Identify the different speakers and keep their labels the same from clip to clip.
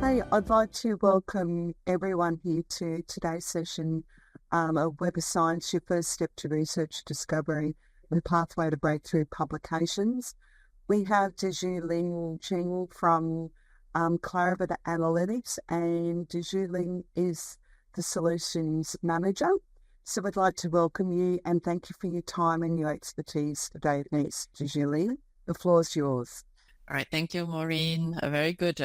Speaker 1: Hey, I'd like to welcome everyone here to today's session of Web of Science, your first step to research discovery and pathway to breakthrough publications. We have Ling Ching from Clarivate Analytics, and Ling is the Solutions Manager. So we'd like to welcome you and thank you for your time and your expertise today, Ms. Ling. The floor is yours.
Speaker 2: All right, thank you, Maureen. A very good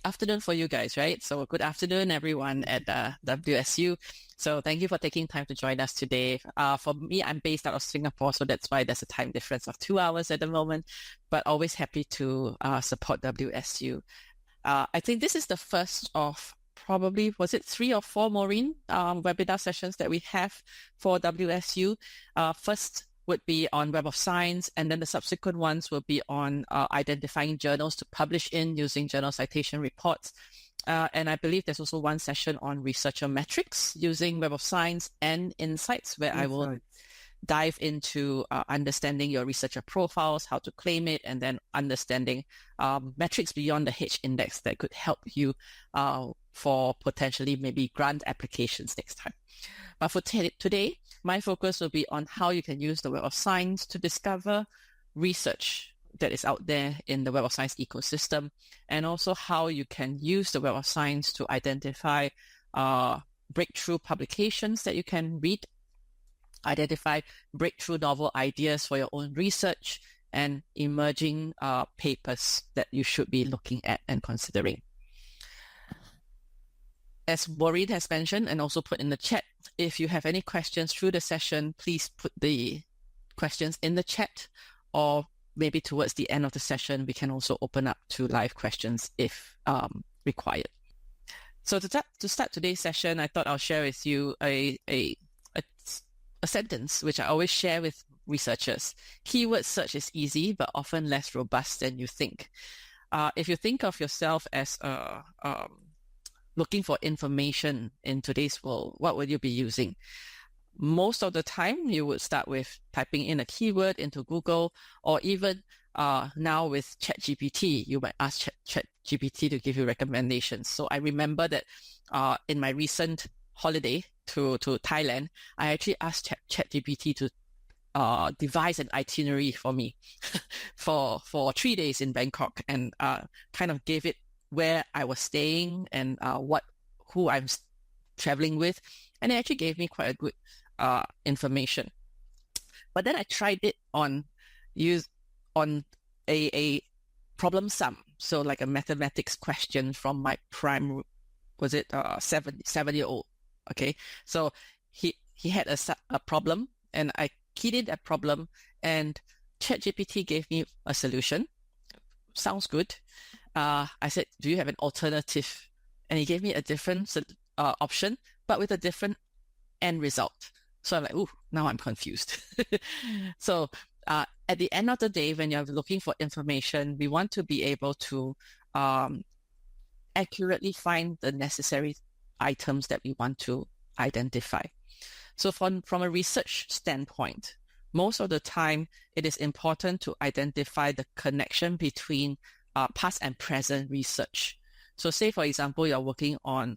Speaker 2: afternoon for you guys, right? So good afternoon, everyone at WSU. So thank you for taking time to join us today. For me, I'm based out of Singapore, so that's why there's a time difference of 2 hours at the moment, but always happy to support WSU. I think this is the first of probably, was it 3 or 4, Maureen, webinar sessions that we have for WSU. First would be on Web of Science, and then the subsequent ones will be on identifying journals to publish in using Journal Citation Reports. And I believe there's also one session on researcher metrics using Web of Science and Insights, where I will dive into understanding your researcher profiles, how to claim it, and then understanding metrics beyond the H index that could help you for potentially maybe grant applications next time. But for today, my focus will be on how you can use the Web of Science to discover research that is out there in the Web of Science ecosystem, and also how you can use the Web of Science to identify breakthrough publications that you can read, identify breakthrough novel ideas for your own research, and emerging papers that you should be looking at and considering. As Maureen has mentioned and also put in the chat, if you have any questions through the session, please put the questions in the chat, or maybe towards the end of the session, we can also open up to live questions if required. So to start today's session, I thought I'll share with you a sentence which I always share with researchers. Keyword search is easy, but often less robust than you think. If you think of yourself as looking for information in today's world, what would you be using? Most of the time, you would start with typing in a keyword into Google, or even now with ChatGPT, you might ask ChatGPT to give you recommendations. So I remember that in my recent holiday to Thailand, I actually asked ChatGPT to devise an itinerary for me for 3 days in Bangkok, and kind of gave it where I was staying and who I'm traveling with, and it actually gave me quite a good information. But then I tried it on a problem sum, so like a mathematics question from my prime, was it 7-year-old? Okay, so he had a problem, and I keyed in that problem, and ChatGPT gave me a solution. Sounds good. I said, do you have an alternative? And he gave me a different option, but with a different end result. So I'm like, ooh, now I'm confused. So at the end of the day, when you're looking for information, we want to be able to accurately find the necessary items that we want to identify. So from a research standpoint, most of the time, it is important to identify the connection between past and present research. So say, for example, you're working on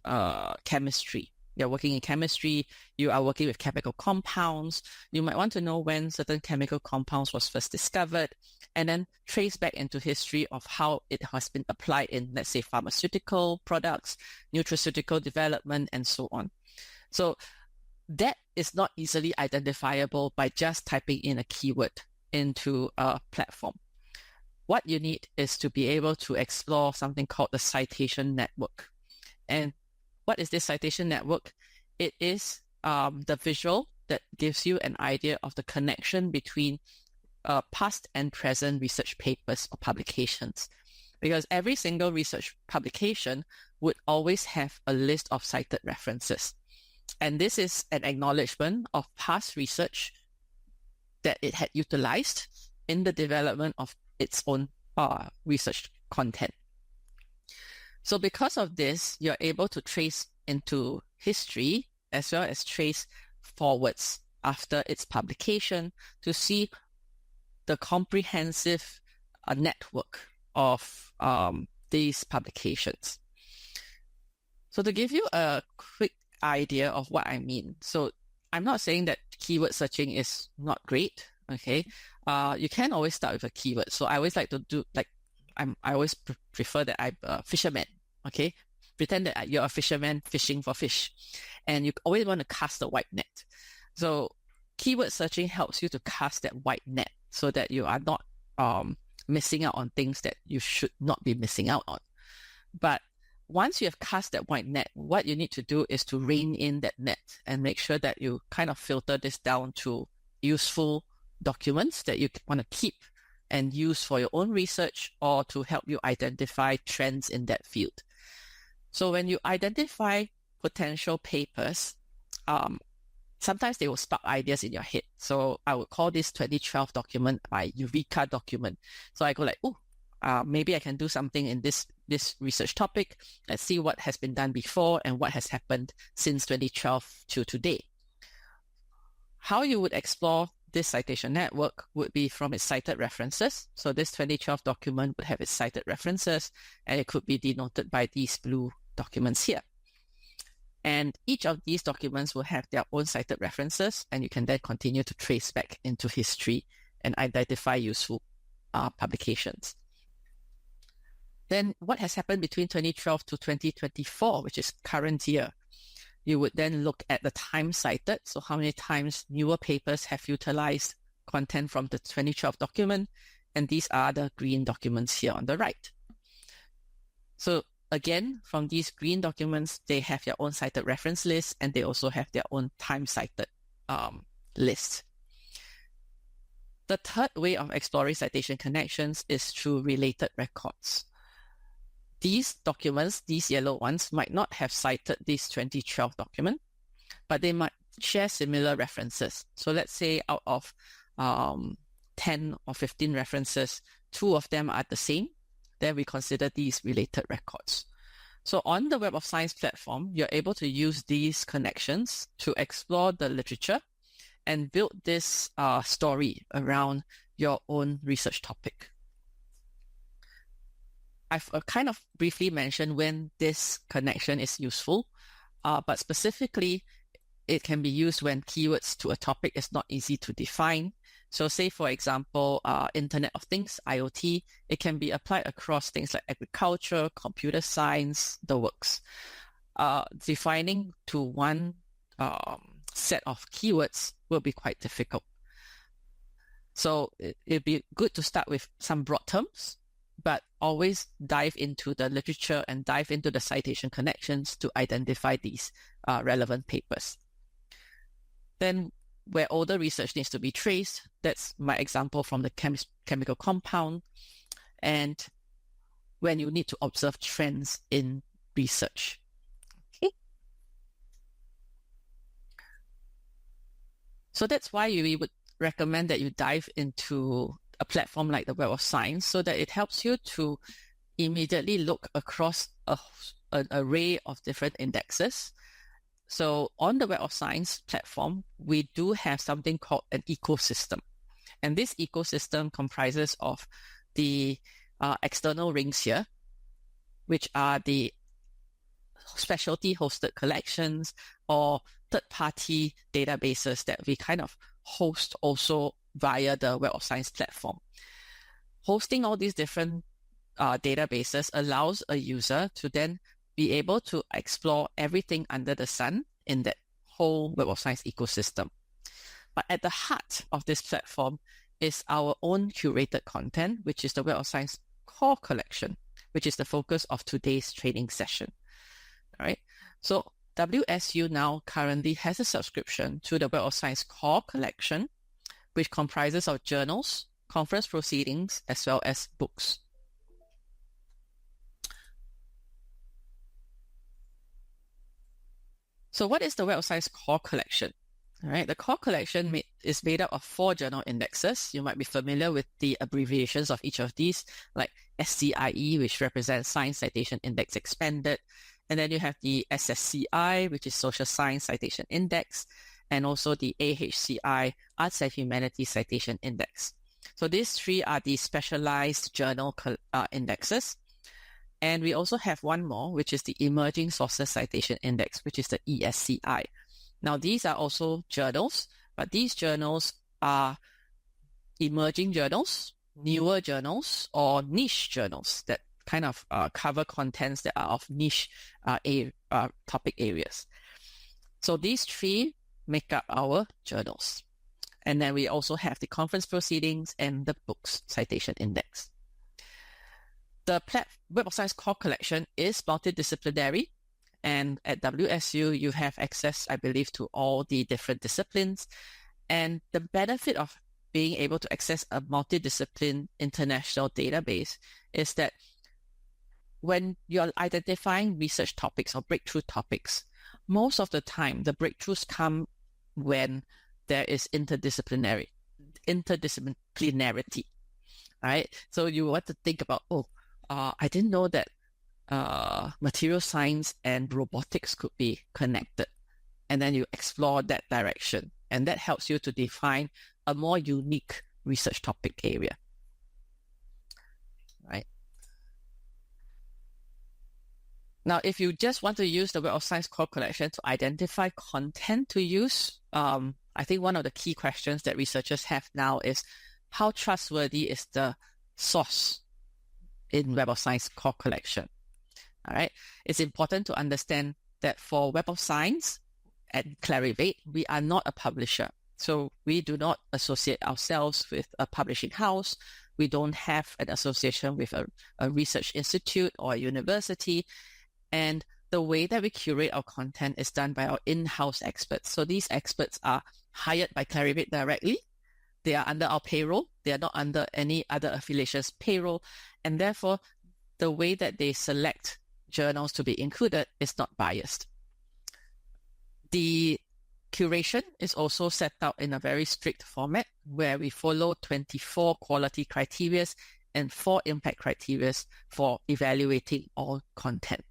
Speaker 2: chemistry. You're working in chemistry, you are working with chemical compounds. You might want to know when certain chemical compounds was first discovered, and then trace back into history of how it has been applied in, let's say, pharmaceutical products, nutraceutical development, and so on. So that is not easily identifiable by just typing in a keyword into a platform. What you need is to be able to explore something called the citation network. And what is this citation network? It is the visual that gives you an idea of the connection between past and present research papers or publications. Because every single research publication would always have a list of cited references. And this is an acknowledgement of past research that it had utilized in the development of its own research content. So because of this, you're able to trace into history as well as trace forwards after its publication to see the comprehensive network of these publications. So to give you a quick idea of what I mean, so I'm not saying that keyword searching is not great, okay? You can always start with a keyword. So I always like to do, I always prefer that I'm a fisherman, okay? Pretend that you're a fisherman fishing for fish, and you always want to cast a wide net. So keyword searching helps you to cast that wide net so that you are not missing out on things that you should not be missing out on. But once you have cast that wide net, what you need to do is to rein in that net and make sure that you kind of filter this down to useful documents that you want to keep and use for your own research or to help you identify trends in that field. So when you identify potential papers, sometimes they will spark ideas in your head. So I would call this 2012 document my Eureka document. So I go like, maybe I can do something in this research topic. Let's see what has been done before and what has happened since 2012 to today. How you would explore this citation network would be from its cited references. So this 2012 document would have its cited references, and it could be denoted by these blue documents here. And each of these documents will have their own cited references, and you can then continue to trace back into history and identify useful publications. Then what has happened between 2012 to 2024, which is current year? You would then look at the time cited. So how many times newer papers have utilized content from the 2012 document? And these are the green documents here on the right. So again, from these green documents, they have their own cited reference list, and they also have their own time cited list. The third way of exploring citation connections is through related records. These documents, these yellow ones, might not have cited this 2012 document, but they might share similar references. So let's say out of 10 or 15 references, 2 of them are the same, then we consider these related records. So on the Web of Science platform, you're able to use these connections to explore the literature and build this story around your own research topic. I've kind of briefly mentioned when this connection is useful, but specifically, it can be used when keywords to a topic is not easy to define. So say, for example, Internet of Things, IoT, it can be applied across things like agriculture, computer science, the works. Defining to one set of keywords will be quite difficult. So it'd be good to start with some broad terms, but always dive into the literature and dive into the citation connections to identify these relevant papers. Then where older research needs to be traced, that's my example from the chemical compound, and when you need to observe trends in research. Okay. So that's why we would recommend that you dive into a platform like the Web of Science so that it helps you to immediately look across an array of different indexes. So on the Web of Science platform, we do have something called an ecosystem. And this ecosystem comprises of the external rings here, which are the specialty hosted collections or third-party databases that we kind of host also via the Web of Science platform. Hosting all these different databases allows a user to then be able to explore everything under the sun in that whole Web of Science ecosystem. But at the heart of this platform is our own curated content, which is the Web of Science core collection, which is the focus of today's training session. All right. So WSU now currently has a subscription to the Web of Science core collection, which comprises of journals, conference proceedings, as well as books. So what is the Web of Science core collection? All right, the core collection is made up of 4 journal indexes. You might be familiar with the abbreviations of each of these, like SCIE, which represents Science Citation Index Expanded. And then you have the SSCI, which is Social Science Citation Index, and also the AHCI, Arts and Humanities Citation Index. So these 3 are the specialized journal indexes. And we also have one more, which is the Emerging Sources Citation Index, which is the ESCI. Now, these are also journals, but these journals are emerging journals, newer journals, or niche journals that kind of cover contents that are of niche topic areas. So these three make up our journals. And then we also have the conference proceedings and the books citation index. The Web of Science core collection is multidisciplinary, and at WSU you have access, I believe, to all the different disciplines. And the benefit of being able to access a multidiscipline international database is that when you're identifying research topics or breakthrough topics, most of the time the breakthroughs come when there is interdisciplinarity. Right? So you want to think about, I didn't know that material science and robotics could be connected. And then you explore that direction. And that helps you to define a more unique research topic area. Right? Now, if you just want to use the Web of Science core collection to identify content to use, I think one of the key questions that researchers have now is how trustworthy is the source in Web of Science core collection? All right. It's important to understand that for Web of Science and Clarivate, we are not a publisher. So we do not associate ourselves with a publishing house. We don't have an association with a research institute or a university. And the way that we curate our content is done by our in-house experts. So these experts are hired by Clarivate directly. They are under our payroll. They are not under any other affiliation's payroll. And therefore, the way that they select journals to be included is not biased. The curation is also set out in a very strict format where we follow 24 quality criteria and 4 impact criteria for evaluating all content.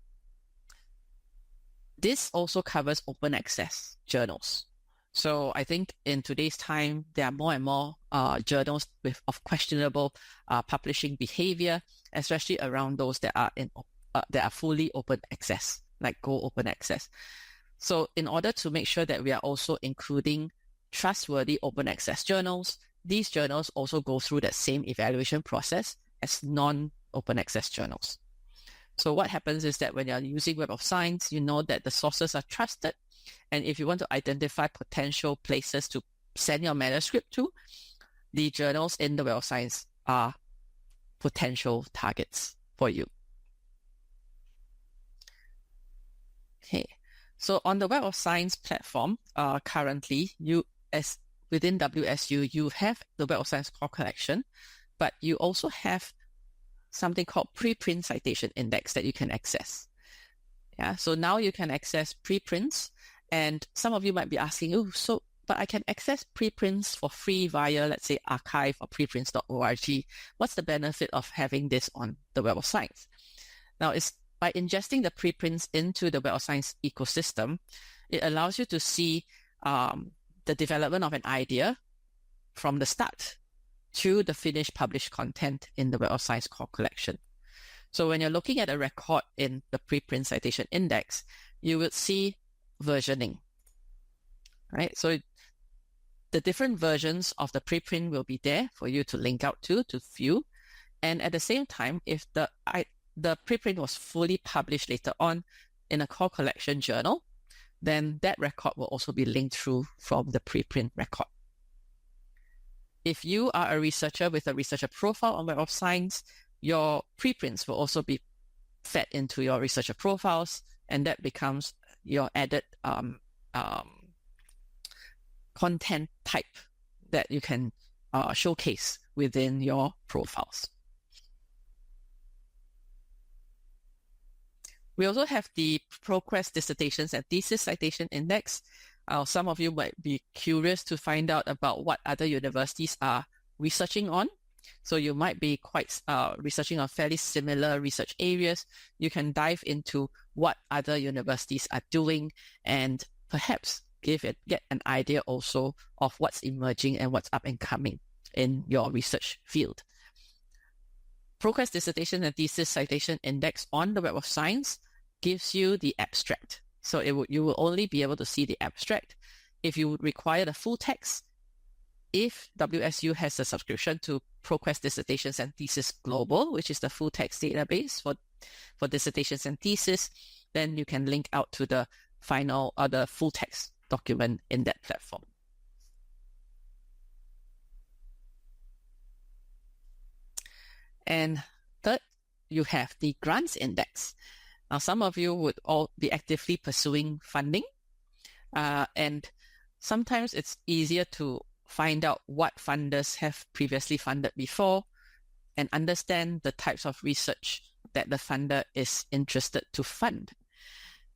Speaker 2: This also covers open access journals. So I think in today's time, there are more and more journals of questionable publishing behavior, especially around those that are fully open access, like Go Open Access. So in order to make sure that we are also including trustworthy open access journals, these journals also go through that same evaluation process as non-open access journals. So what happens is that when you're using Web of Science, you know that the sources are trusted. And if you want to identify potential places to send your manuscript to, the journals in the Web of Science are potential targets for you. Okay, so on the Web of Science platform, currently, within WSU, you have the Web of Science core collection, but you also have something called preprint citation index that you can access. Yeah, so now you can access preprints, and some of you might be asking, but I can access preprints for free via, let's say, archive or preprints.org. What's the benefit of having this on the Web of Science? Now, it's by ingesting the preprints into the Web of Science ecosystem, it allows you to see the development of an idea from the start to the finished published content in the Web of Science core collection. So when you're looking at a record in the preprint citation index, you would see versioning, right? So the different versions of the preprint will be there for you to link out to view. And at the same time, if the preprint was fully published later on in a core collection journal, then that record will also be linked through from the preprint record. If you are a researcher with a researcher profile on Web of Science, your preprints will also be fed into your researcher profiles, and that becomes your added content type that you can showcase within your profiles. We also have the ProQuest Dissertations and Thesis Citation Index. Some of you might be curious to find out about what other universities are researching on. So you might be quite researching on fairly similar research areas. You can dive into what other universities are doing and perhaps get an idea also of what's emerging and what's up and coming in your research field. ProQuest Dissertation and Thesis Citation Index on the Web of Science gives you the abstract. So you will only be able to see the abstract. If you require the full text, if WSU has a subscription to ProQuest Dissertations and Thesis Global, which is the full text database for dissertations and thesis, then you can link out to the final the full text document in that platform. And third, you have the grants index. Now, some of you would all be actively pursuing funding, and sometimes it's easier to find out what funders have previously funded before and understand the types of research that the funder is interested to fund.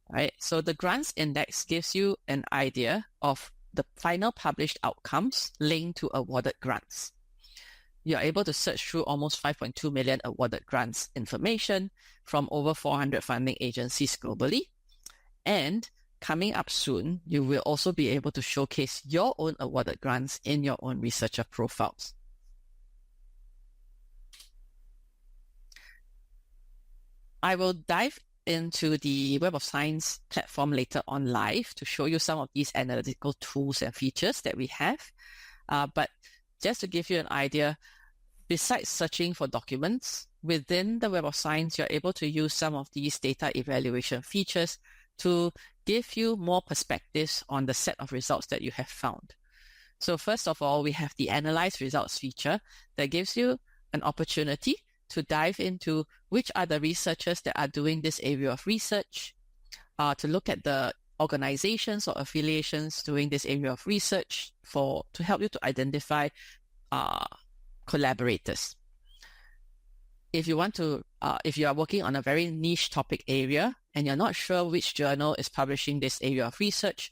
Speaker 2: Right? So the grants index gives you an idea of the final published outcomes linked to awarded grants. You're able to search through almost 5.2 million awarded grants information from over 400 funding agencies globally. And coming up soon, you will also be able to showcase your own awarded grants in your own researcher profiles. I will dive into the Web of Science platform later on live to show you some of these analytical tools and features that we have. But just to give you an idea, besides searching for documents, within the Web of Science, you're able to use some of these data evaluation features to give you more perspectives on the set of results that you have found. So first of all, we have the Analyze Results feature that gives you an opportunity to dive into which are the researchers that are doing this area of research, to look at the organizations or affiliations doing this area of research to help you to identify collaborators. If you want to, if you are working on a very niche topic area and you're not sure which journal is publishing this area of research,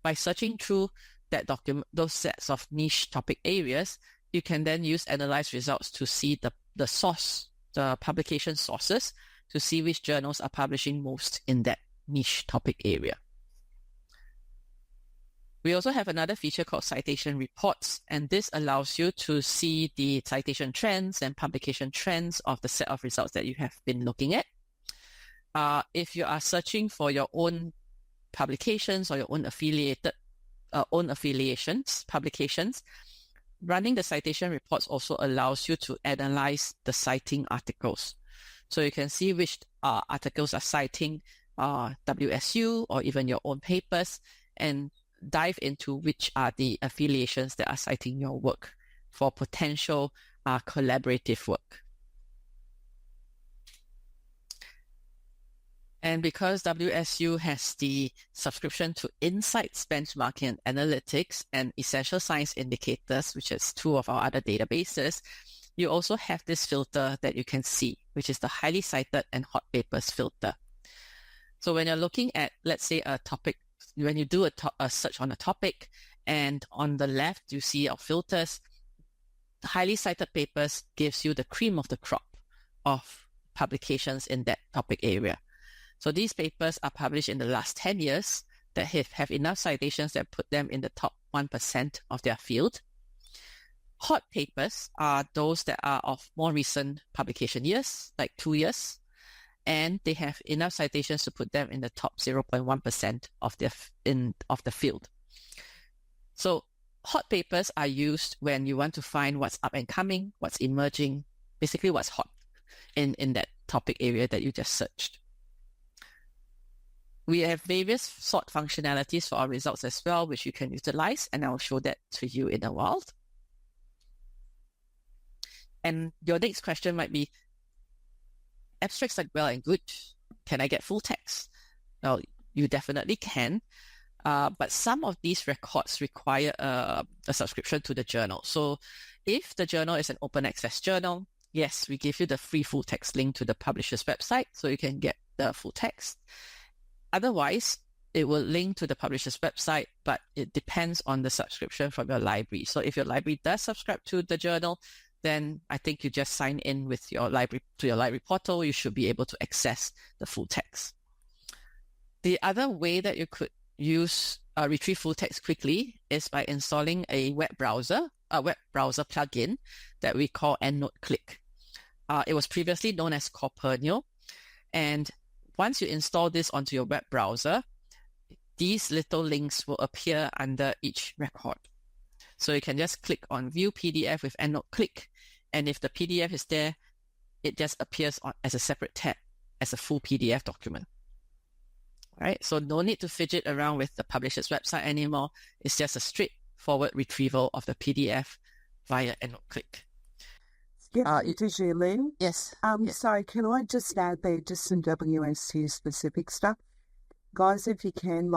Speaker 2: by searching through that document, those sets of niche topic areas, you can then use Analyze Results to see the source, the publication sources, to see which journals are publishing most in that niche topic area. We also have another feature called Citation Reports, and this allows you to see the citation trends and publication trends of the set of results that you have been looking at. If you are searching for your own publications or your own affiliations, publications, running the citation reports also allows you to analyze the citing articles. So you can see which articles are citing WSU or even your own papers, and dive into which are the affiliations that are citing your work for potential collaborative work. And because WSU has the subscription to Insights, Benchmarking and Analytics, and Essential Science Indicators, which is two of our other databases, you also have this filter that you can see, which is the Highly Cited and Hot Papers filter. So when you're looking at, let's say, a topic, when you do a search on a topic, and on the left you see our filters, the Highly Cited Papers gives you the cream of the crop of publications in that topic area. So these papers are published in the last 10 years that have enough citations that put them in the top 1% of their field. Hot papers are those that are of more recent publication years, like 2 years, and they have enough citations to put them in the top 0.1% of the field. So hot papers are used when you want to find what's up and coming, what's emerging, basically what's hot in that topic area that you just searched. We have various sort functionalities for our results as well, which you can utilize, and I'll show that to you in a while. And your next question might be, abstracts are well and good. Can I get full text? Well, you definitely can, but some of these records require a subscription to the journal. So if the journal is an open access journal, yes, we give you the free full text link to the publisher's website, so you can get the full text. Otherwise, it will link to the publisher's website, but it depends on the subscription from your library. So if your library does subscribe to the journal, then I think you just sign in with your library to your library portal. You should be able to access the full text. The other way that you could retrieve full text quickly is by installing a web browser plugin that we call EndNote Click. It was previously known as Copernio. And once you install this onto your web browser, these little links will appear under each record. So you can just click on View PDF with EndNote click. And if the PDF is there, it just appears as a separate tab, as a full PDF document. All right, so no need to fidget around with the publisher's website anymore. It's just a straightforward retrieval of the PDF via EndNote click.
Speaker 1: Lynn?
Speaker 2: Yes. Yes.
Speaker 1: Sorry, can I just add there just some WSU specific stuff? Guys, if you can,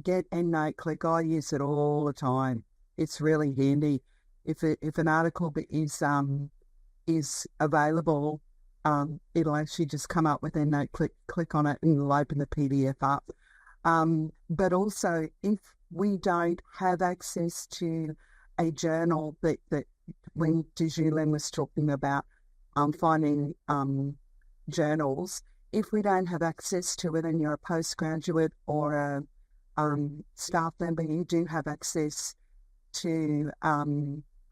Speaker 1: get EndNote click, I use it all the time. It's really handy. If an article is available, it'll actually just come up with EndNote click on it, and it'll open the PDF up. But also, if we don't have access to a journal that when Dijulin was talking about finding journals, if we don't have access to it and you're a postgraduate or a staff member, you do have access to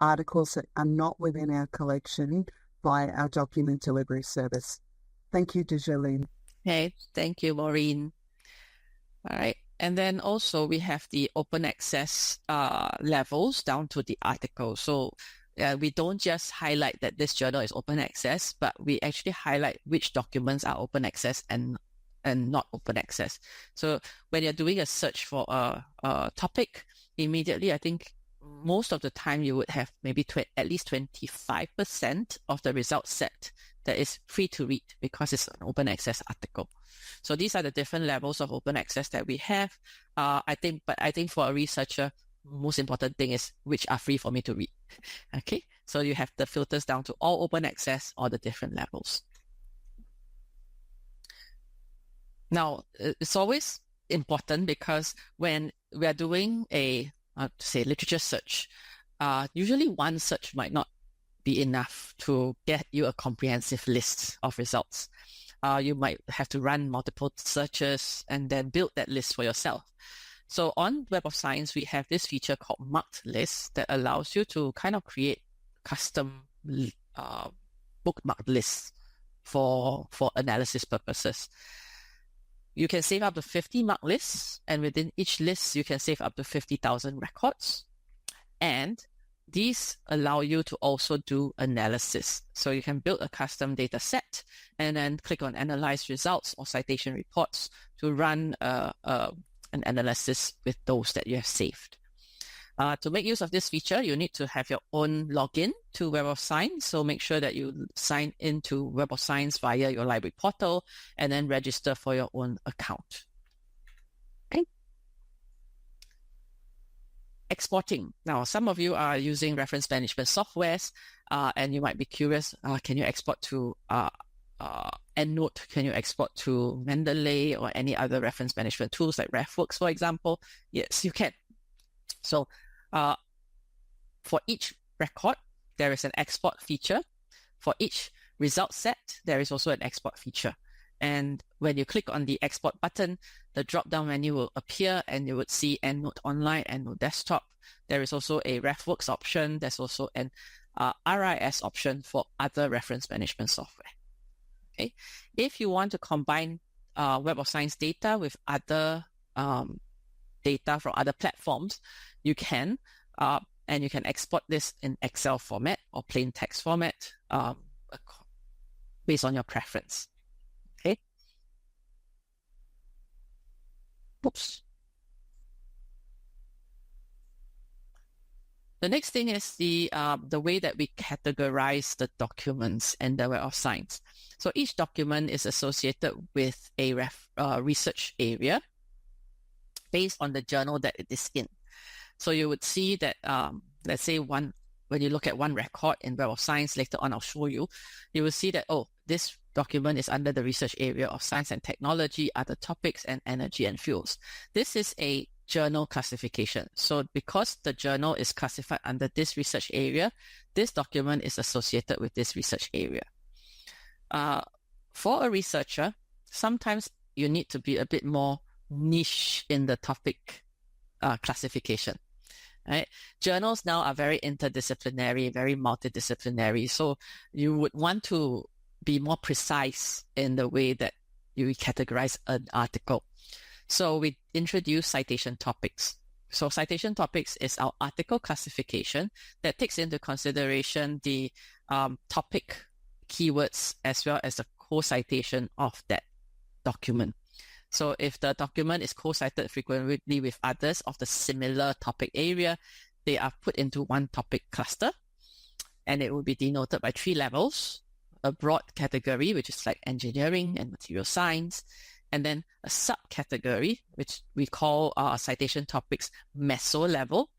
Speaker 1: articles that are not within our collection by our document delivery service. Thank you, Dijulin.
Speaker 2: Okay, thank you, Maureen. All right. And then also we have the open access levels down to the article. So we don't just highlight that this journal is open access, but we actually highlight which documents are open access and not open access. So when you're doing a search for a topic, immediately, I think most of the time you would have maybe at least 25% of the result set that is free to read because it's an open access article. So these are the different levels of open access that we have. I think for a researcher, most important thing is which are free for me to read. Okay, so you have the filters down to all open access or the different levels. Now, it's always important because when we are doing a say literature search, usually one search might not be enough to get you a comprehensive list of results. You might have to run multiple searches and then build that list for yourself. So on Web of Science, we have this feature called Marked List that allows you to kind of create custom bookmarked lists for analysis purposes. You can save up to 50 marked lists, and within each list, you can save up to 50,000 records. And these allow you to also do analysis. So you can build a custom data set and then click on Analyze Results or Citation Reports to run an analysis with those that you have saved. To make use of this feature, you need to have your own login to Web of Science. So make sure that you sign into Web of Science via your library portal and then register for your own account. Okay. Exporting. Now, some of you are using reference management softwares and you might be curious, can you export to EndNote? Can you export to Mendeley or any other reference management tools like RefWorks, for example? Yes, you can. So for each record, there is an export feature. For each result set, there is also an export feature. And when you click on the export button, the drop-down menu will appear and you would see EndNote Online, EndNote Desktop. There is also a RefWorks option. There's also an RIS option for other reference management software. Okay. If you want to combine Web of Science data with other data from other platforms, you can, and you can export this in Excel format or plain text format based on your preference. Okay. Oops. The next thing is the way that we categorize the documents in the Web of Science. So each document is associated with a research area based on the journal that it is in. So you would see that, let's say when you look at one record in Web of Science, later on I'll show you, you will see that, oh, this document is under the research area of science and technology, other topics, and energy and fuels. This is a journal classification. So because the journal is classified under this research area, this document is associated with this research area. For a researcher, sometimes you need to be a bit more niche in the topic classification. Right? Journals now are very interdisciplinary, very multidisciplinary. So you would want to be more precise in the way that you categorize an article. So we introduce citation topics. So citation topics is our article classification that takes into consideration the topic keywords as well as the co-citation of that document. So if the document is co-cited frequently with others of the similar topic area, they are put into one topic cluster, and it will be denoted by 3 levels: a broad category, which is like engineering and material science, and then a subcategory, which we call citation topics meso level,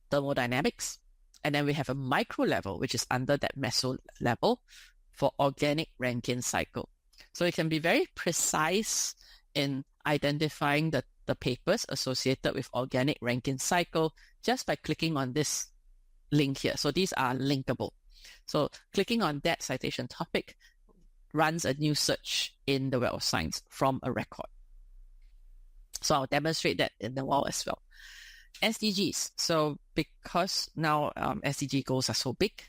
Speaker 2: thermodynamics, and then we have a micro level, which is under that meso level for organic Rankine cycle. So it can be very precise in identifying the papers associated with organic Rankine cycle just by clicking on this link here. So these are linkable. So clicking on that citation topic runs a new search in the Web of Science from a record. So I'll demonstrate that in a while as well. SDGs. So because now SDG goals are so big,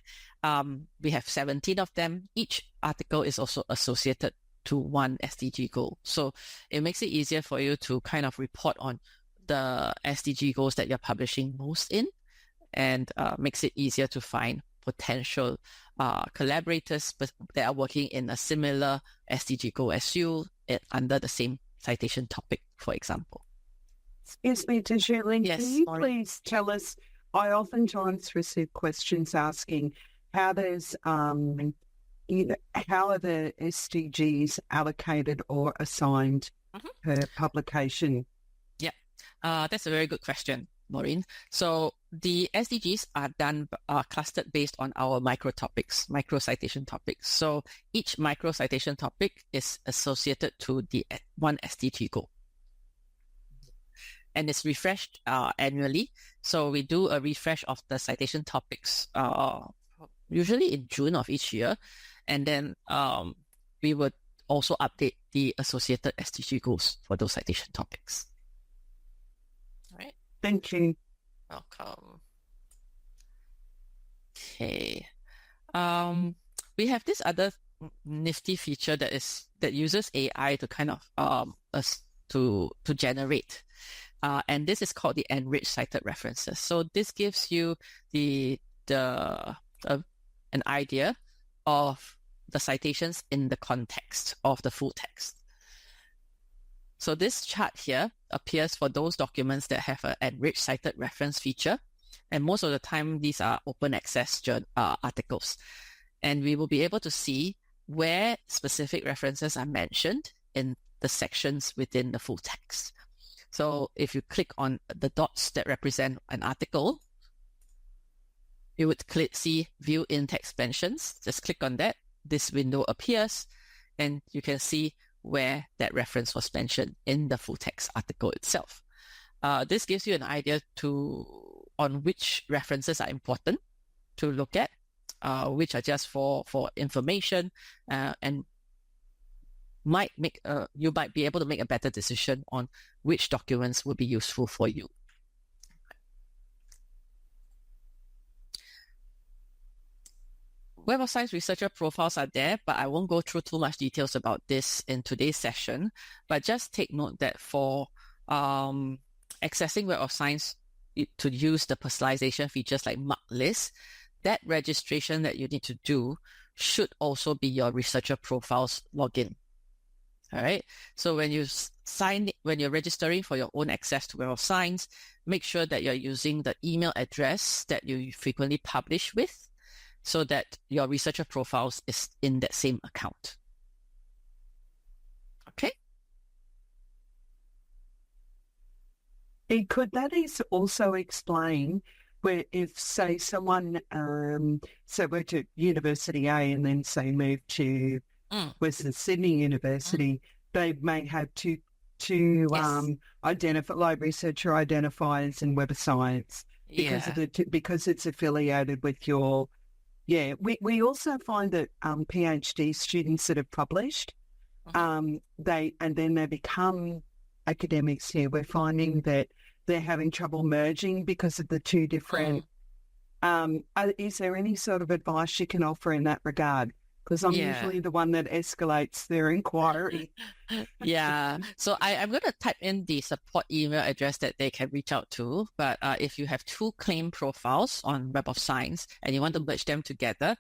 Speaker 2: we have 17 of them. Each article is also associated to one SDG goal. So it makes it easier for you to kind of report on the SDG goals that you're publishing most in, and makes it easier to find potential collaborators that are working in a similar SDG goal as you under the same citation topic, for example.
Speaker 1: Excuse me, Tajulin,
Speaker 2: yes,
Speaker 1: can you please tell us, I oftentimes receive questions asking how there's how are the SDGs allocated or assigned per publication?
Speaker 2: Yeah, that's a very good question, Maureen. So the SDGs are clustered based on our micro citation topics. So each micro citation topic is associated to the one SDG goal. And it's refreshed annually. So we do a refresh of the citation topics usually in June of each year. And then we would also update the associated SDG goals for those citation topics. All right.
Speaker 1: Thank you.
Speaker 2: Welcome. Okay. We have this other nifty feature that uses AI to kind of to generate. And this is called the enriched cited references. So this gives you an idea of the citations in the context of the full text. So this chart here appears for those documents that have an enriched cited reference feature. And most of the time, these are open access articles. And we will be able to see where specific references are mentioned in the sections within the full text. So if you click on the dots that represent an article, you would see View in-text mentions. Just click on that. This window appears, and you can see where that reference was mentioned in the full text article itself. This gives you an idea on which references are important to look at, which are just for information, and you might be able to make a better decision on which documents will be useful for you. Web of Science researcher profiles are there, but I won't go through too much details about this in today's session. But just take note that for accessing Web of Science to use the personalization features like marked list, that registration that you need to do should also be your researcher profiles login. All right. So when you're registering for your own access to Web of Science, make sure that you're using the email address that you frequently publish with, so that your researcher profiles is in that same account. Okay.
Speaker 1: Could that also explain where if, say, someone went to University A and then, say, moved to Western Sydney University, they may have to identify, like researcher identifiers in Web of Science because it's affiliated with your. Yeah, we also find that PhD students that have published, they become academics here. We're finding that they're having trouble merging because of the two different. Is there any sort of advice you can offer in that regard? because I'm
Speaker 2: Yeah.
Speaker 1: usually the one that escalates their inquiry.
Speaker 2: Yeah. So I'm going to type in the support email address that they can reach out to. But if you have two claim profiles on Web of Science and you want to merge them together,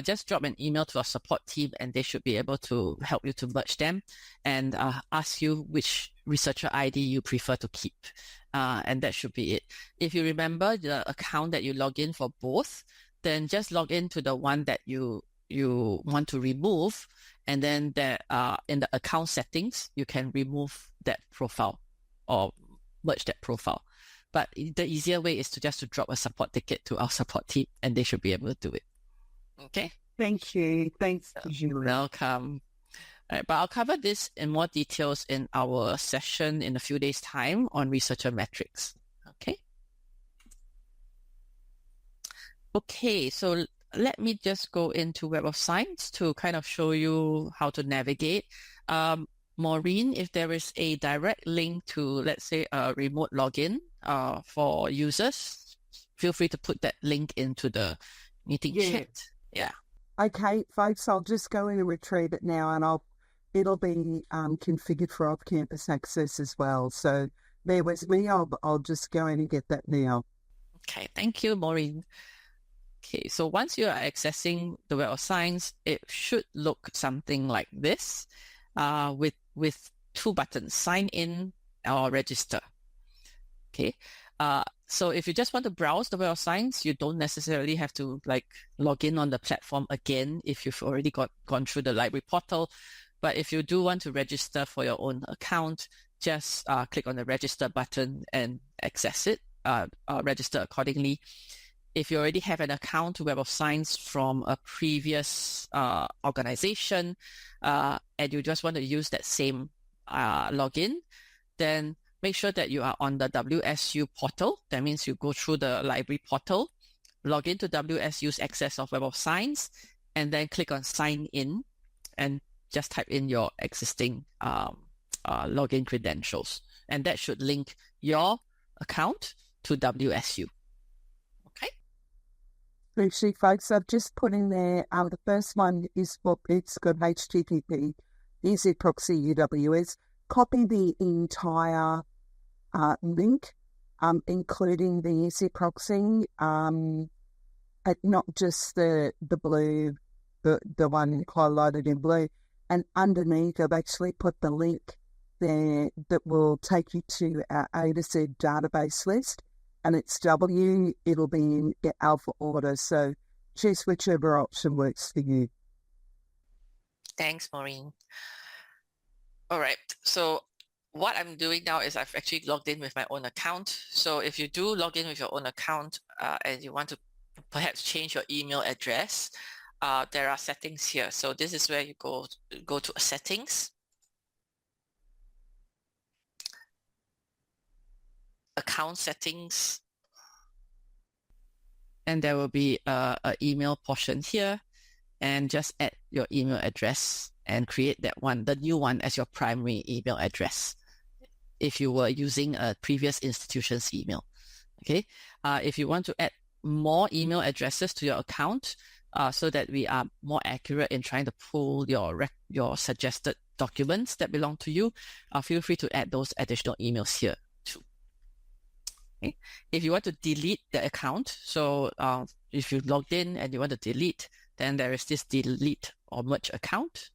Speaker 2: just drop an email to our support team and they should be able to help you to merge them and ask you which researcher ID you prefer to keep. And that should be it. If you remember the account that you log in for both, then just log in to the one that you want to remove, and then there in the account settings you can remove that profile or merge that profile. But the easier way is to drop a support ticket to our support team and they should be able to do it. Okay.
Speaker 1: Thank you. Thanks.
Speaker 2: You're welcome. All right, but I'll cover this in more details in our session in a few days' time on researcher metrics. Okay. Okay, so let me just go into Web of Science to kind of show you how to navigate. Maureen, if there is a direct link to, let's say, a remote login for users, feel free to put that link into the meeting chat. Yeah.
Speaker 1: Okay, folks, I'll just go in and retrieve it now, and it'll be configured for off-campus access as well. So bear with me. I'll just go in and get that now.
Speaker 2: Okay, thank you, Maureen. Okay, so once you are accessing the Web of Science, it should look something like this, with two buttons: sign in or register. Okay, so if you just want to browse the Web of Science, you don't necessarily have to log in on the platform again if you've already gone through the library portal. But if you do want to register for your own account, just click on the register button and access it, register accordingly. If you already have an account to Web of Science from a previous organization and you just want to use that same login, then make sure that you are on the WSU portal. That means you go through the library portal, log into WSU's access of Web of Science, and then click on sign in and just type in your existing login credentials. And that should link your account to WSU.
Speaker 1: Actually, folks, I've just put in there, the first one is it's got HTTP, easy proxy UWS. Copy the entire link, including the easy proxy, not just the blue, the one highlighted in blue. And underneath, I've actually put the link there that will take you to our A to Z database list. And it's W, it'll be in alpha order. So choose whichever option works for you.
Speaker 2: Thanks, Maureen. All right. So what I'm doing now is I've actually logged in with my own account. So if you do log in with your own account and you want to perhaps change your email address, there are settings here. So this is where you go to settings, account settings, and there will be an email portion here, and just add your email address and create that one, the new one, as your primary email address if you were using a previous institution's email. Okay. If you want to add more email addresses to your account so that we are more accurate in trying to pull your suggested documents that belong to you, feel free to add those additional emails here. Okay. If you want to delete the account, so if you logged in and you want to delete, then there is this delete or merge account.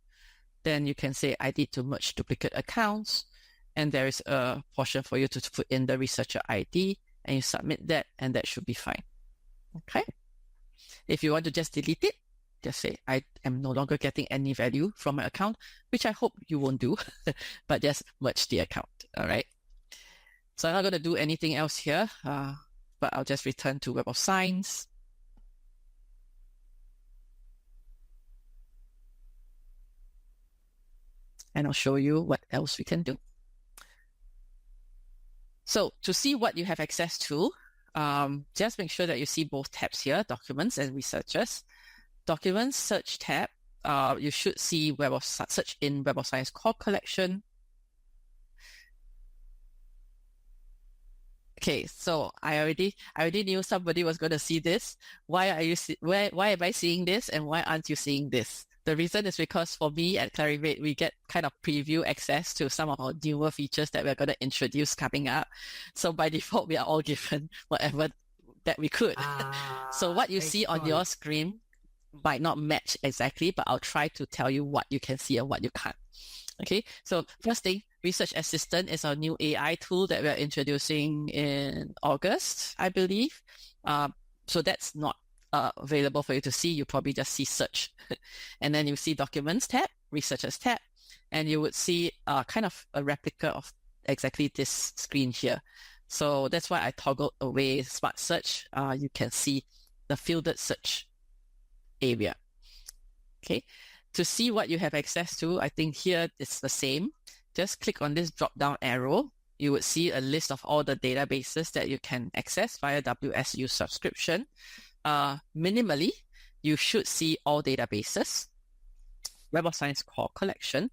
Speaker 2: Then you can say, I need to merge duplicate accounts. And there is a portion for you to put in the researcher ID, and you submit that, and that should be fine. Okay. If you want to just delete it, just say, I am no longer getting any value from my account, which I hope you won't do, but just merge the account. All right. So I'm not going to do anything else here, but I'll just return to Web of Science. And I'll show you what else we can do. So to see what you have access to, just make sure that you see both tabs here, Documents and Researchers. Documents, Search tab, you should see Search in Web of Science Core Collection. Okay, so I already knew somebody was going to see this. Why am I seeing this, and why aren't you seeing this? The reason is because for me at Clarivate, we get kind of preview access to some of our newer features that we're going to introduce coming up. So by default, we are all given whatever that we could. So what you see on your screen might not match exactly, but I'll try to tell you what you can see and what you can't. Okay, so first thing, Research Assistant is our new AI tool that we're introducing in August, I believe. So that's not available for you to see. You probably just see search. And then you see Documents tab, Researchers tab, and you would see kind of a replica of exactly this screen here. So that's why I toggled away Smart Search. You can see the fielded search area. Okay, to see what you have access to, I think here it's the same. Just click on this drop-down arrow. You would see a list of all the databases that you can access via WSU subscription. Minimally, you should see all databases, Web of Science Core Collection,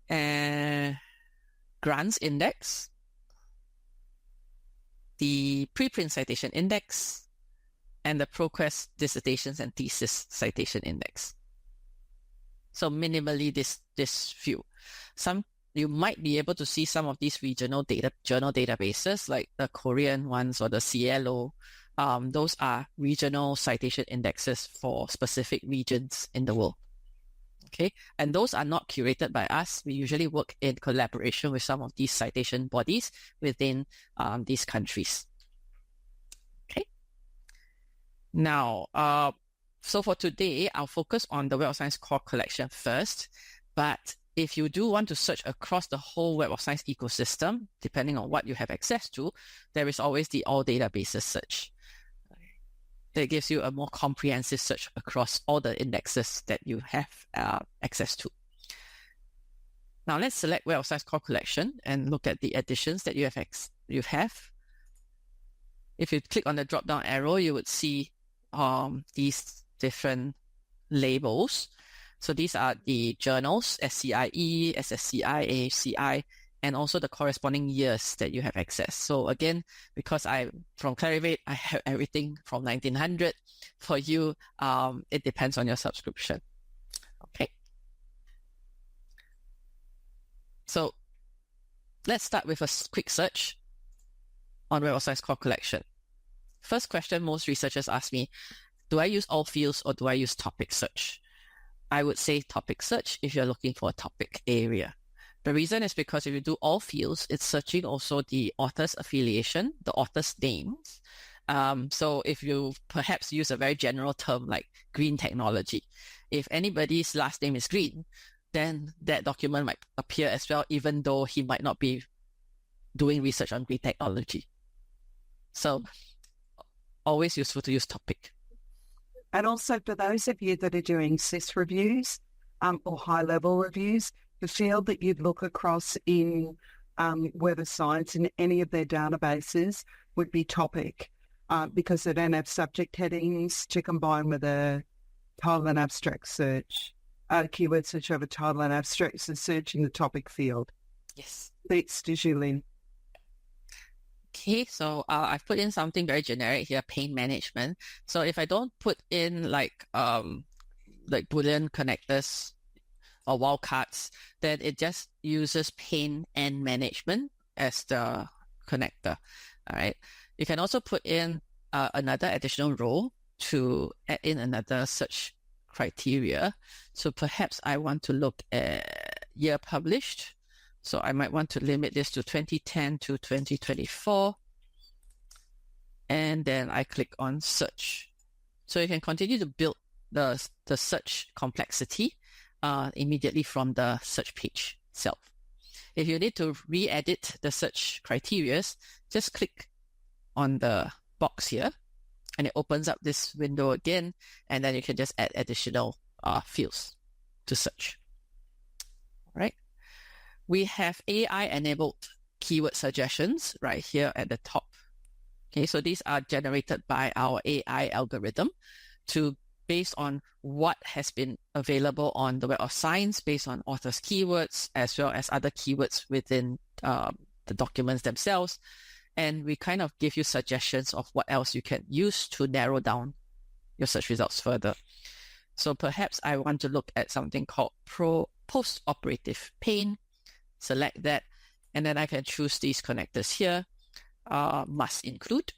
Speaker 2: and Grants Index, the Preprint Citation Index, and the ProQuest Dissertations and Thesis Citation Index. So minimally, this few. You might be able to see some of these regional journal databases, like the Korean ones or the CLO. Those are regional citation indexes for specific regions in the world. Okay, and those are not curated by us. We usually work in collaboration with some of these citation bodies within these countries. Okay. Now, so for today, I'll focus on the Web of Science Core Collection first, but if you do want to search across the whole Web of Science ecosystem, depending on what you have access to, there is always the All Databases search. That gives you a more comprehensive search across all the indexes that you have access to. Now let's select Web of Science Core Collection and look at the editions that you have. If you click on the drop-down arrow, you would see these different labels. So these are the journals, SCIE, SSCI, AHCI, and also the corresponding years that you have access. So again, because I'm from Clarivate, I have everything from 1900. For you, it depends on your subscription. Okay. So let's start with a quick search on Web of Science Core Collection. First question most researchers ask me, do I use all fields or do I use topic search? I would say topic search if you're looking for a topic area. The reason is because if you do all fields, it's searching also the author's affiliation, the author's names. So if you perhaps use a very general term like green technology, if anybody's last name is Green, then that document might appear as well, even though he might not be doing research on green technology. So always useful to use topic.
Speaker 1: And also for those of you that are doing CIS reviews or high-level reviews, the field that you'd look across in Web of Science in any of their databases would be topic because they don't have subject headings to combine with a title and abstract search, keyword search over title and abstract, so search in the topic field.
Speaker 2: Yes.
Speaker 1: Thanks to Julien.
Speaker 2: Okay, so I've put in something very generic here, pain management. So if I don't put in like Boolean connectors or wildcards, then it just uses pain and management as the connector. All right. You can also put in another additional row to add in another search criteria. So perhaps I want to look at year published. So I might want to limit this to 2010 to 2024. And then I click on search. So you can continue to build the search complexity immediately from the search page itself. If you need to re-edit the search criteria, just click on the box here and it opens up this window again, and then you can just add additional fields to search. All right. We have AI-enabled keyword suggestions right here at the top. Okay, so these are generated by our AI algorithm based on what has been available on the Web of Science, based on authors' keywords, as well as other keywords within the documents themselves. And we kind of give you suggestions of what else you can use to narrow down your search results further. So perhaps I want to look at something called post-operative pain. Select that, and then I can choose these connectors here. Must include.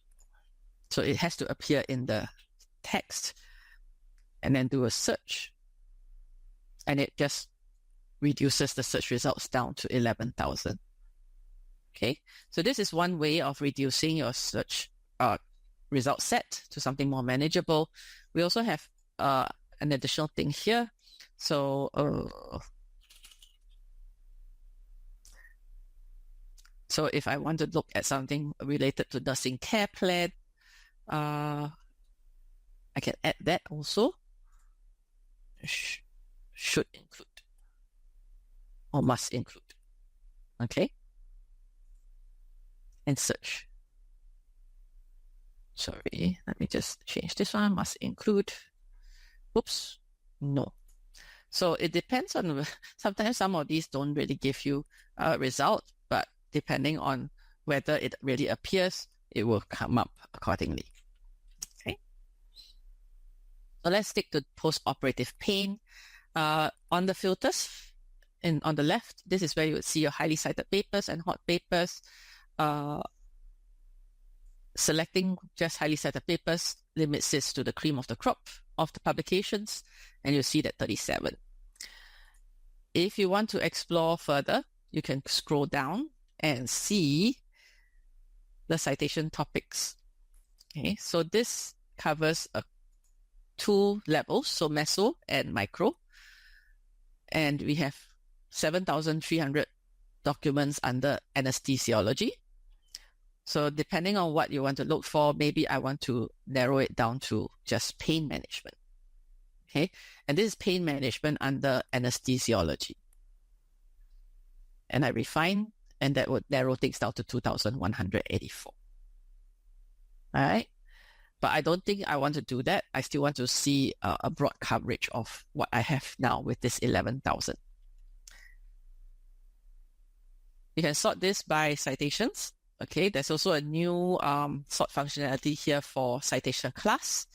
Speaker 2: So it has to appear in the text, and then do a search. And it just reduces the search results down to 11,000. Okay, so this is one way of reducing your search result set to something more manageable. We also have an additional thing here. So if I want to look at something related to nursing care plan, I can add that also. Should include or must include. Okay. And search. Sorry, let me just change this one. Must include. Oops, no. So it depends on, sometimes some of these don't really give you a result, but depending on whether it really appears, it will come up accordingly. Okay. So let's stick to post-operative pain. On the filters, on the left, this is where you would see your highly cited papers and hot papers. Selecting just highly cited papers limits this to the cream of the crop of the publications, and you'll see that 37. If you want to explore further, you can scroll down and see the citation topics. Okay, so this covers 2 levels, so meso and micro, and we have 7,300 documents under anesthesiology. So depending on what you want to look for, maybe I want to narrow it down to just pain management. Okay, and this is pain management under anesthesiology. And I refine, and that would narrow things down to 2,184. All right, but I don't think I want to do that. I still want to see a broad coverage of what I have now with this 11,000. You can sort this by citations. Okay, there's also a new sort functionality here for citation class.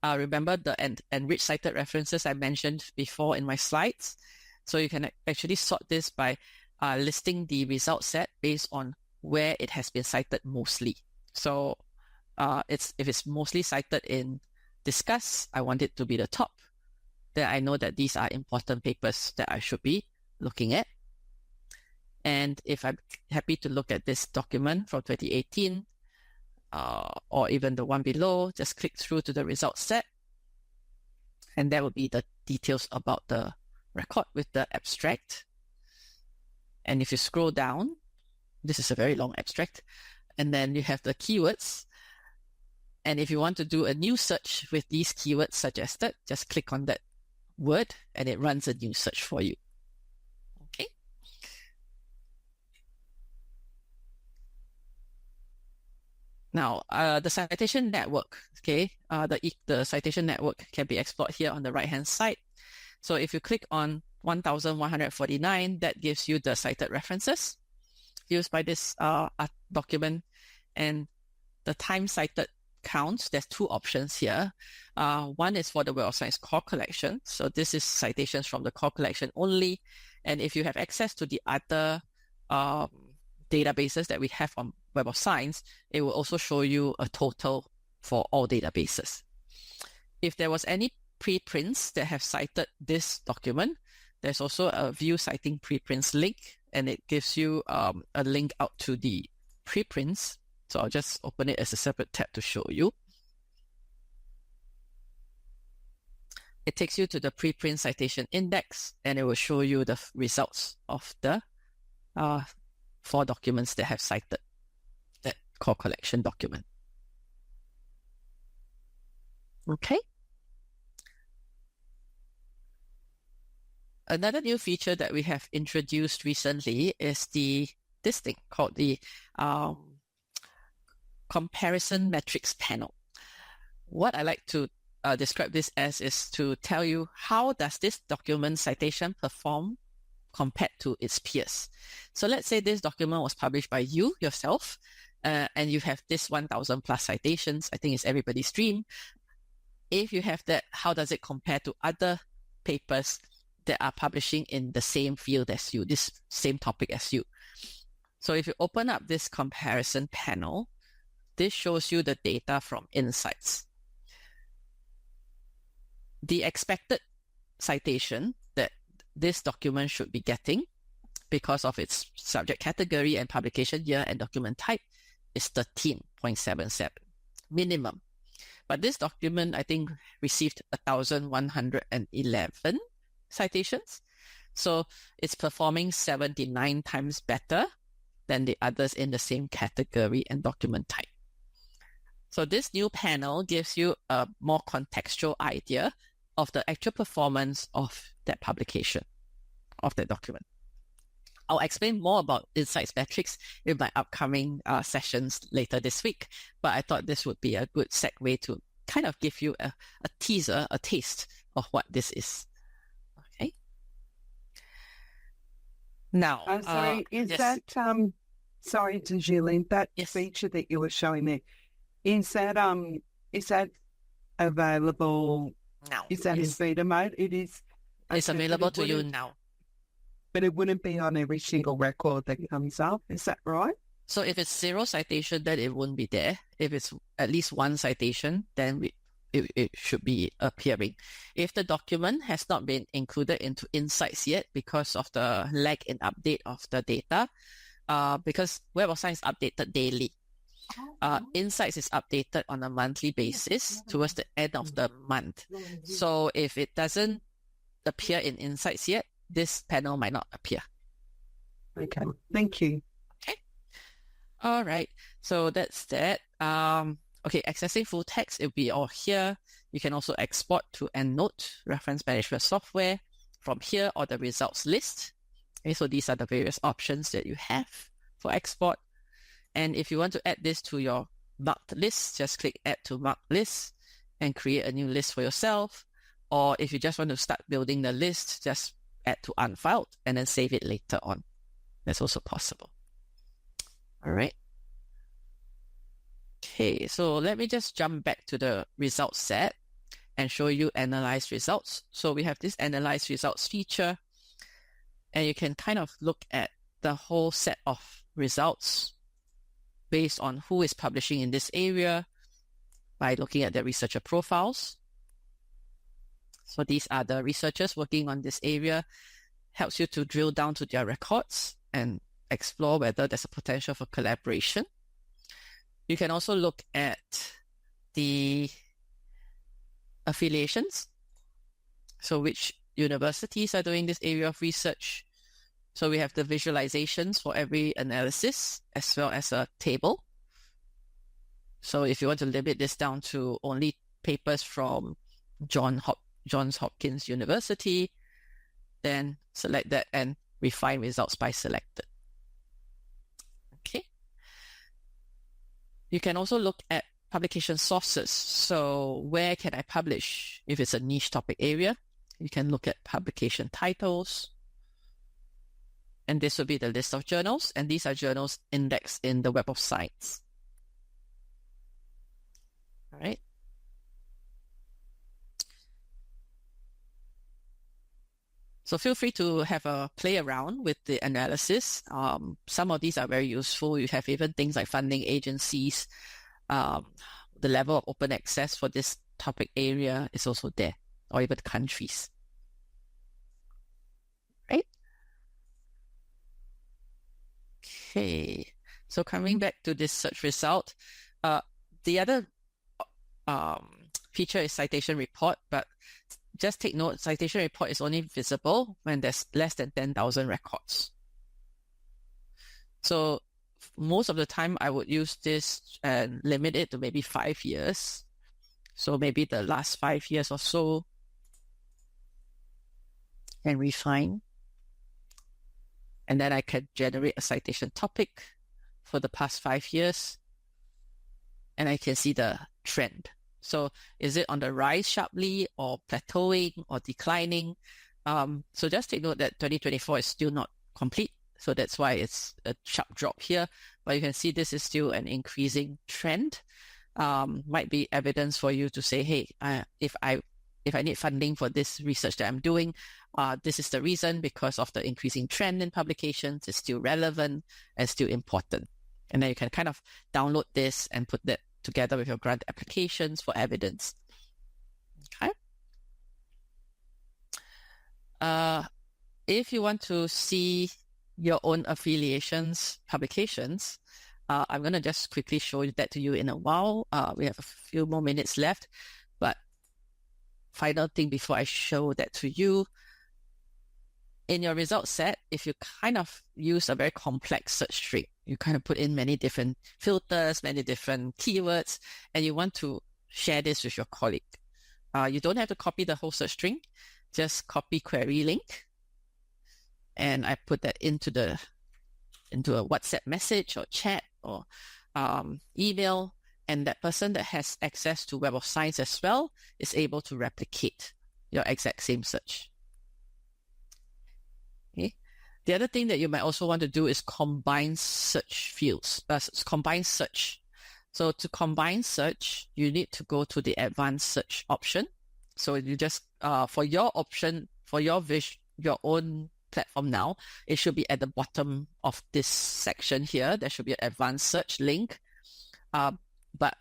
Speaker 2: Remember the enriched cited references I mentioned before in my slides. So you can actually sort this by listing the result set based on where it has been cited mostly. So if it's mostly cited in discuss, I want it to be the top. Then I know that these are important papers that I should be looking at. And if I'm happy to look at this document from 2018, or even the one below, just click through to the results set. And that will be the details about the record with the abstract. And if you scroll down, this is a very long abstract. And then you have the keywords. And if you want to do a new search with these keywords suggested, just click on that word and it runs a new search for you. Okay. Now, the citation network, okay, the citation network can be explored here on the right-hand side. So if you click on 1,149, that gives you the cited references used by this document. And the time cited count, there's 2 options here. One is for the Web of Science core collection. So this is citations from the core collection only. And if you have access to the other databases that we have on Web of Science, it will also show you a total for all databases. If there was any preprints that have cited this document, there's also a view citing preprints link, and it gives you a link out to the preprints. So I'll just open it as a separate tab to show you. It takes you to the preprint citation index, and it will show you the results of the 4 documents that have cited that core collection document. Okay. Another new feature that we have introduced recently is this thing called the comparison metrics panel. What I like to describe this as is to tell you how does this document citation perform compared to its peers. So let's say this document was published by you yourself, and you have this 1,000 plus citations. I think it's everybody's dream. if you have that, how does it compare to other papers that are publishing in the same field as you, this same topic as you? So if you open up this comparison panel, this shows you the data from Insights. The expected citation that this document should be getting because of its subject category and publication year and document type is 13.77 minimum. But this document, I think, received 1,111 citations. So it's performing 79 times better than the others in the same category and document type. So this new panel gives you a more contextual idea of the actual performance of that publication, of that document. I'll explain more about Insights metrics in my upcoming sessions later this week, but I thought this would be a good segue to kind of give you a teaser, a taste of what this is. Okay. Now,
Speaker 1: sorry, is
Speaker 2: yes.
Speaker 1: that sorry, Julian, that
Speaker 2: Yes.
Speaker 1: feature that you were showing me, is that available
Speaker 2: Now,
Speaker 1: Is that in beta mode? It is.
Speaker 2: It's
Speaker 1: Okay,
Speaker 2: available
Speaker 1: but it
Speaker 2: to you
Speaker 1: wouldn't-
Speaker 2: now.
Speaker 1: But it wouldn't be on every single record that comes up. Is that right?
Speaker 2: So if it's 0 citation, then it won't be there. If it's at least 1 citation, then it should be appearing. If the document has not been included into Insights yet because of the lag in update of the data, because Web of Science is updated daily. Insights is updated on a monthly basis towards the end of the month. So if it doesn't appear in Insights yet, this panel might not appear.
Speaker 1: Okay. Thank you.
Speaker 2: All right. So that's that. Okay, accessing full text, it'll be all here. You can also export to EndNote, reference management software, from here or the results list. Okay, so these are the various options that you have for export. And if you want to add this to your marked list, just click Add to Marked List and create a new list for yourself. Or if you just want to start building the list, just add to Unfiled and then save it later on. That's also possible. All right. Okay, so let me just jump back to the results set and show you Analyze Results. So we have this Analyze Results feature, and you can kind of look at the whole set of results based on who is publishing in this area by looking at the researcher profiles. So these are the researchers working on this area. Helps you to drill down to their records and explore whether there's a potential for collaboration. You can also look at the affiliations. So which universities are doing this area of research. So we have the visualizations for every analysis as well as a table. So if you want to limit this down to only papers from Johns Hopkins University, then select that and refine results by selected. Okay. You can also look at publication sources. So where can I publish? If it's a niche topic area, you can look at publication titles. And this will be the list of journals. And these are journals indexed in the Web of Science. All right. So feel free to have a play around with the analysis. Some of these are very useful. You have even things like funding agencies. The level of open access for this topic area is also there, or even countries. Right? Okay. So coming back to this search result, the other feature is citation report, but just take note, citation report is only visible when there's less than 10,000 records. So most of the time I would use this and limit it to maybe 5 years. So maybe the last 5 years or so, and refine. And then I can generate a citation topic for the past 5 years. And I can see the trend. So is it on the rise sharply or plateauing or declining? So just take note that 2024 is still not complete. So that's why it's a sharp drop here. But you can see this is still an increasing trend. might be evidence for you to say, hey, if I need funding for this research that I'm doing, this is the reason, because of the increasing trend in publications. It's still relevant and still important. And then you can kind of download this and put that together with your grant applications for evidence. Okay. If you want to see your own affiliations publications, I'm going to just quickly show that to you in a while. We have a few more minutes left, but final thing before I show that to you, in your result set, if you kind of use a very complex search string, you kind of put in many different filters, many different keywords, and you want to share this with your colleague. You don't have to copy the whole search string, just copy query link. And I put that into a WhatsApp message or chat or email, and that person that has access to Web of Science as well is able to replicate your exact same search. Okay. The other thing that you might also want to do is combine search fields. Combine search. So to combine search, you need to go to the advanced search option. So you just for your option, for your own platform now, it should be at the bottom of this section here. There should be an advanced search link. But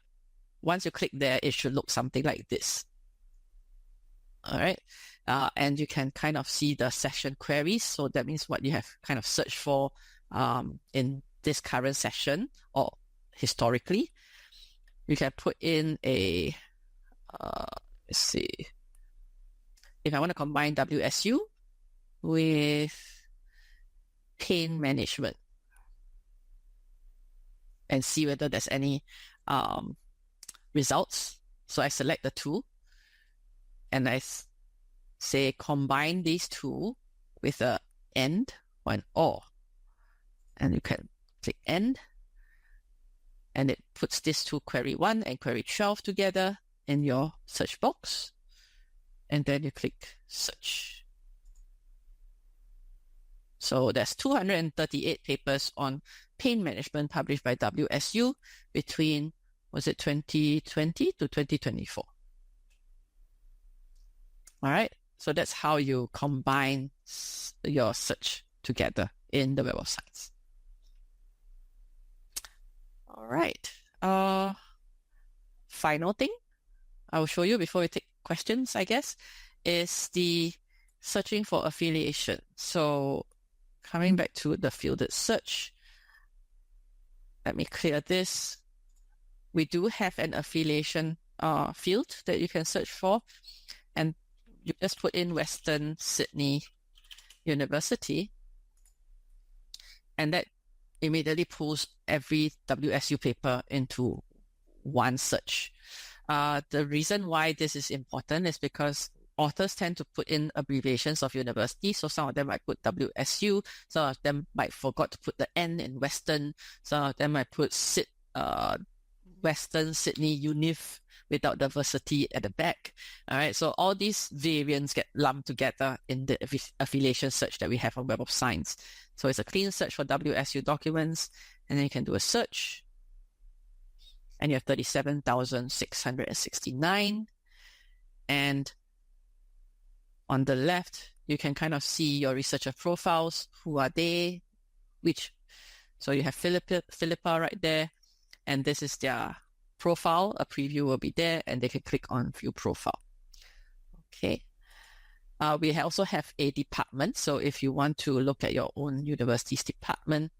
Speaker 2: once you click there, it should look something like this. All right. And you can kind of see the session queries. So that means what you have kind of searched for in this current session or historically. You can put in a, let's see, if I want to combine WSU with pain management and see whether there's any results. So I select the two and I say combine these two with a AND or an OR, and you can click AND, and it puts these two, query 1 and query 12, together in your search box, and then you click search. So there's 238 papers on pain management published by WSU between, was it 2020 to 2024? All right. So that's how you combine your search together in the Web of Science. All right. Final thing I will show you before we take questions, I guess, is the searching for affiliation. So coming back to the fielded search, let me clear this. We do have an affiliation field that you can search for, and you just put in Western Sydney University, and that immediately pulls every WSU paper into one search. The reason why this is important is because authors tend to put in abbreviations of university. So some of them might put WSU, some of them might forgot to put the N in Western, some of them might put Western Sydney Univ without the varsity at the back. All right, so all these variants get lumped together in the affiliation search that we have on Web of Science. So it's a clean search for WSU documents, and then you can do a search, and you have 37,669. And on the left, you can kind of see your researcher profiles. Who are they? Which? So you have Philippa right there, and this is their profile. A preview will be there, and they can click on View Profile. Okay. We also have a department. So if you want to look at your own university's department,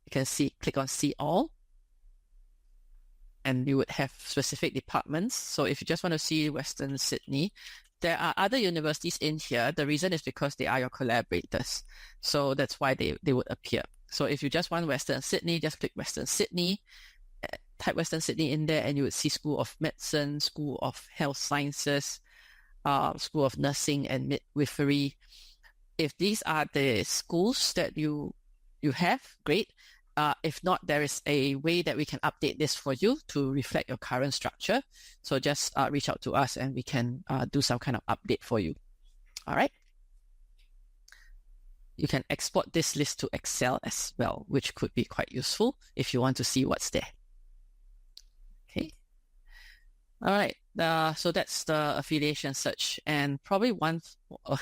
Speaker 2: you can click on See All, and you would have specific departments. So if you just want to see Western Sydney, there are other universities in here. The reason is because they are your collaborators. So that's why they would appear. So if you just want Western Sydney, just click Western Sydney, type Western Sydney in there, and you would see School of Medicine, School of Health Sciences, School of Nursing and Midwifery. If these are the schools that you have, great. If not, there is a way that we can update this for you to reflect your current structure. So just reach out to us and we can do some kind of update for you. All right. You can export this list to Excel as well, which could be quite useful if you want to see what's there. Okay. All right. So that's the affiliation search. And probably one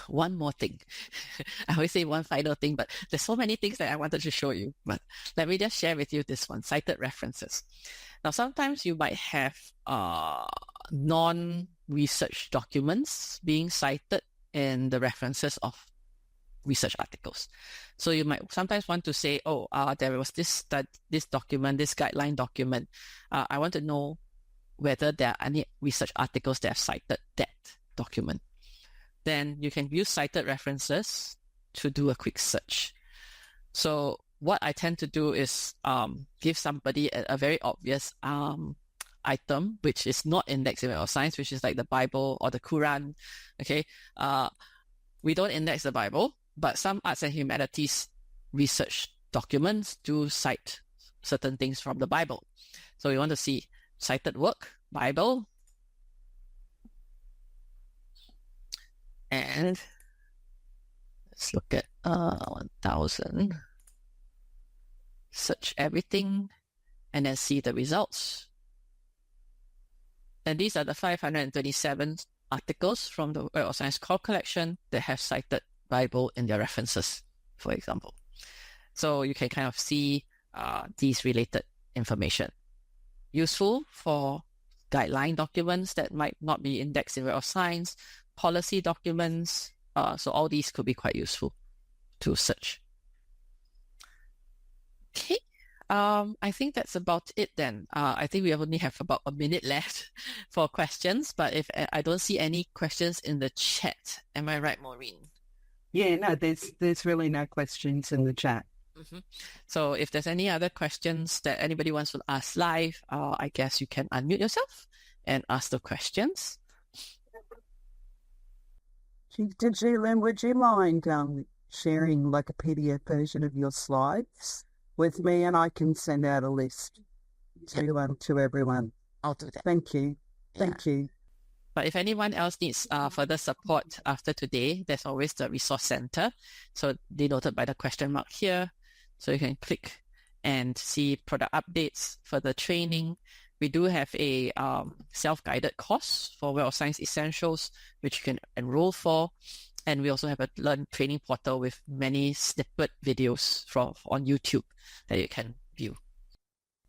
Speaker 2: more thing. I always say one final thing, but there's so many things that I wanted to show you. But let me just share with you this one, cited references. Now, sometimes you might have non-research documents being cited in the references of research articles. So you might sometimes want to say, there was this document, this guideline document. I want to know whether there are any research articles that have cited that document. Then you can use cited references to do a quick search. So what I tend to do is give somebody a very obvious item, which is not indexed in Web of Science, which is like the Bible or the Quran. Okay, we don't index the Bible, but some arts and humanities research documents do cite certain things from the Bible. So we want to see cited work, Bible, and let's look at 1000. Search everything and then see the results. And these are the 527 articles from the Web of Science core collection that have cited Bible in their references, for example. So you can kind of see these related information. Useful for guideline documents that might not be indexed in Web of Science, policy documents. So all these could be quite useful to search. Okay, I think that's about it then. I think we only have about a minute left for questions, but if I don't see any questions in the chat, am I right, Maureen?
Speaker 1: Yeah, no, there's really no questions in the chat.
Speaker 2: Mm-hmm. So if there's any other questions that anybody wants to ask live, I guess you can unmute yourself and ask the questions.
Speaker 1: Jillian, would you mind sharing like a PDF version of your slides with me, and I can send out a list to everyone?
Speaker 2: I'll do that.
Speaker 1: Thank you. Thank you.
Speaker 2: But if anyone else needs further support after today, there's always the resource center. So denoted by the question mark here. So you can click and see product updates, further training. We do have a self-guided course for Web of Science Essentials, which you can enroll for. And we also have a learn training portal with many snippet videos on YouTube that you can view.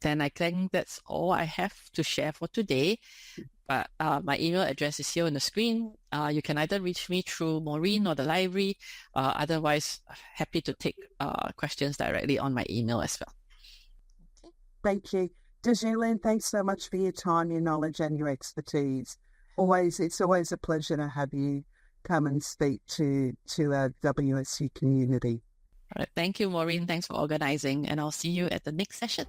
Speaker 2: Then I think that's all I have to share for today. But my email address is here on the screen. You can either reach me through Maureen or the library. Otherwise, happy to take questions directly on my email as well.
Speaker 1: Okay. Thank you. Jillian, thanks so much for your time, your knowledge and your expertise. It's always a pleasure to have you come and speak to our WSU community.
Speaker 2: All right. Thank you, Maureen. Thanks for organizing, and I'll see you at the next session.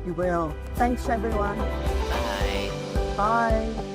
Speaker 1: You will. Thanks, everyone.
Speaker 2: Bye.
Speaker 1: Bye.